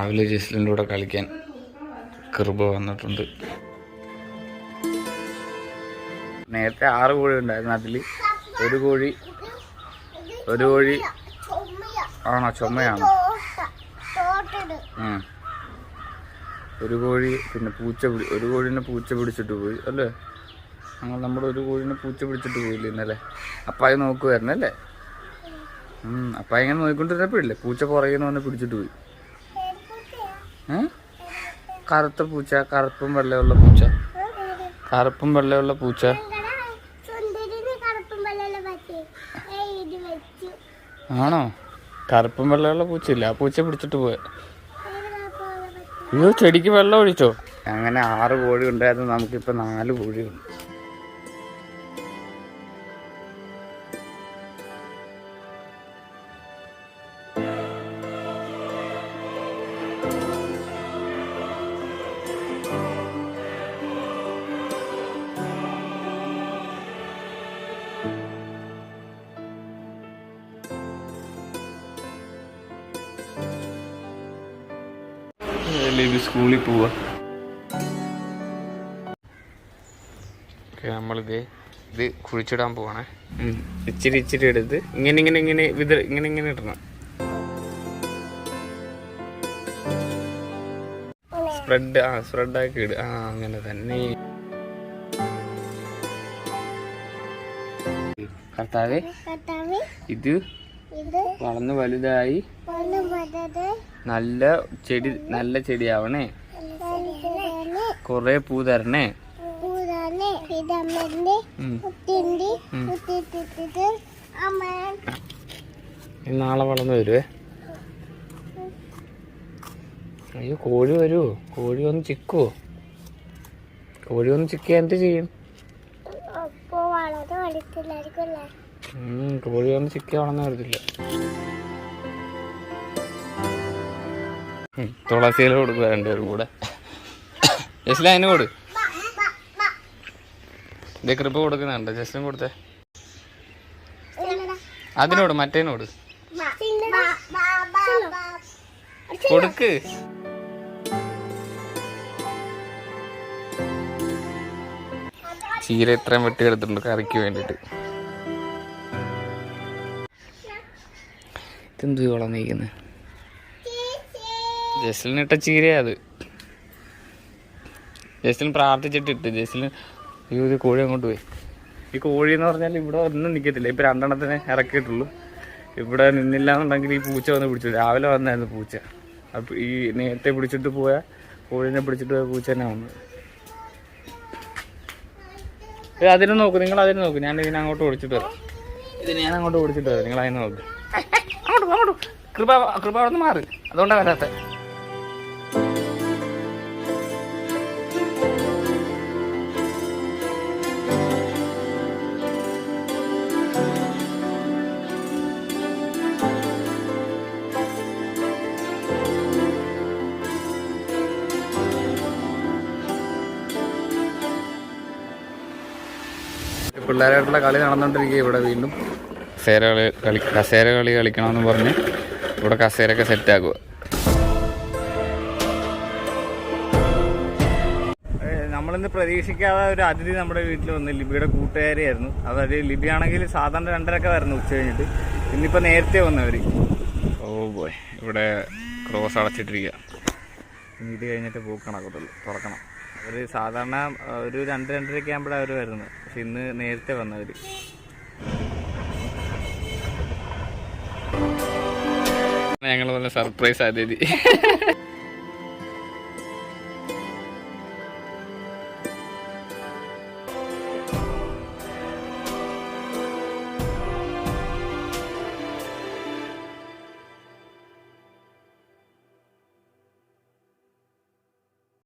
രാവിലെ ജസ്ലിൻ്റെ കൂടെ കളിക്കാൻ കൃപ വന്നിട്ടുണ്ട്. നേരത്തെ 6 കോഴി ഉണ്ടായിരുന്നു. അതിൽ ഒരു കോഴി ആണോ ചുമയാണോ? ഒരു കോഴി പിന്നെ ഒരു കോഴീനെ പൂച്ച പിടിച്ചിട്ട് പോയി അല്ലേ? നമ്മുടെ ഒരു കോഴീനെ പൂച്ച പിടിച്ചിട്ട് പോയില്ലേ ഇന്നലെ? അപ്പായി നോക്കുമായിരുന്നു അല്ലേ? അപ്പായി ഇങ്ങനെ നോക്കിക്കൊണ്ടിരുന്നപ്പോഴില്ലേ പൂച്ച പുറകെന്ന് വന്ന് പിടിച്ചിട്ട് പോയി. കറുത്ത പൂച്ച, കറുപ്പും വെള്ളയുള്ള പൂച്ച. ആണോ? കറുപ്പും വെള്ളമുള്ള പൂച്ചയില്ല, ആ പൂച്ച പിടിച്ചിട്ട് പോയ. അയ്യോ, ചെടിക്ക് വെള്ളം ഒഴിച്ചോ? അങ്ങനെ 6 കോഴി ഉണ്ടായിരുന്നു, നമുക്കിപ്പോൾ 4 കോഴിയുണ്ട്. സ്കൂളിൽ പോവാ. നമ്മളിത് കുഴിച്ചിടാൻ പോവാണേ. ഇച്ചിരി എടുത്ത് ഇങ്ങനെ ഇടണം. സ്പ്രെഡാക്കി ഇട്. അങ്ങനെ തന്നെ. കർത്താവേ, ഇത് വളർന്ന് വലുതായി നല്ല ചെടിയാവണേ. കൊറേ പൂ തരണേ. നാളെ വളർന്നു വരുവേ. അയ്യോ, കോഴി വരുവോ? കോഴി വന്ന് ചിക്കുവോ? കോഴി വന്ന് ചിക്കിയാ എന്ത് ചെയ്യും? കോഴി വന്ന് ചിക്കിയ വളർന്നു വരത്തില്ല. തുളസിയില കൊടുക്കുക 2 പേരും കൂടെ. ജസ്റ്റിന് അതിന് കൊടു. ഇതേ കൃപ കൊടുക്കുന്നുണ്ട്. ജസ്റ്റിനും കൊടുത്തേ. അതിനോട് മറ്റേനോട് കൊടുക്ക്. ചീര ഇത്രയും വെട്ടിയെടുത്തിട്ടുണ്ട് കറിക്ക് വേണ്ടിട്ട്. ഇതെന്തു വളർന്നിരിക്കുന്നത്? ജസ്ലിനിട്ട ചീരയാ അത്. ജസ്ലിൻ പ്രാർത്ഥിച്ചിട്ടിട്ട്. ജസ്ലിൻ ഇത് കോഴി അങ്ങോട്ട് പോയി. ഈ കോഴി എന്ന് പറഞ്ഞാൽ ഇവിടെ ഒന്നും നിൽക്കത്തില്ല. ഇപ്പം 2 എണ്ണത്തിനെ ഇറക്കിയിട്ടുള്ളൂ. ഇവിടെ നിന്നില്ല എന്നുണ്ടെങ്കിൽ ഈ പൂച്ച വന്ന് പിടിച്ചു. രാവിലെ വന്നായിരുന്നു പൂച്ച. അപ്പം ഈ നേരത്തെ പിടിച്ചിട്ട് പോയ കോഴീനെ പിടിച്ചിട്ട് പോയ പൂച്ച തന്നെ വന്നത്. അതിന് നോക്ക്, നിങ്ങൾ അതിന് നോക്ക്. ഞാൻ ഇതിനെ അങ്ങോട്ട് ഓടിച്ചിട്ട് വരാം. ഞാൻ അങ്ങോട്ട് ഓടിച്ചിട്ട് വരാം. നിങ്ങൾ അതിന് നോക്ക്. അങ്ങോട്ട് കൃപ അവിടെ നിന്ന് മാറി. അതുകൊണ്ടാണ് വരാത്ത. പിള്ളേരായിട്ടുള്ള കളി നടന്നുകൊണ്ടിരിക്കുക. ഇവിടെ വീണ്ടും കസേര കളി കളിക്കണമെന്ന് പറഞ്ഞ് ഇവിടെ കസേരയൊക്കെ സെറ്റാക്കുക. നമ്മളിന്ന് പ്രതീക്ഷിക്കാതെ ഒരു അതിഥി നമ്മുടെ വീട്ടിൽ വന്ന് ലിബിയുടെ കൂട്ടുകാരിയായിരുന്നു. അതായത് ലിബി ആണെങ്കിൽ സാധാരണ 2:30 വരുന്നു ഉച്ച കഴിഞ്ഞിട്ട്. ഇന്നിപ്പോൾ നേരത്തെ വന്നവർ. ഓ ബോയ്, ഇവിടെ ക്രോസ് അടച്ചിട്ടിരിക്കുക. ഇത് കഴിഞ്ഞിട്ട് പൂക്കണക്കത്തുള്ളൂ, തുറക്കണം. അവർ സാധാരണ ഒരു 2-2:30 ആകുമ്പോഴാണ് അവർ വരുന്നത്. പക്ഷെ ഇന്ന് നേരത്തെ വന്നവർ. ഞങ്ങൾ നല്ല സർപ്രൈസ് അതിഥി.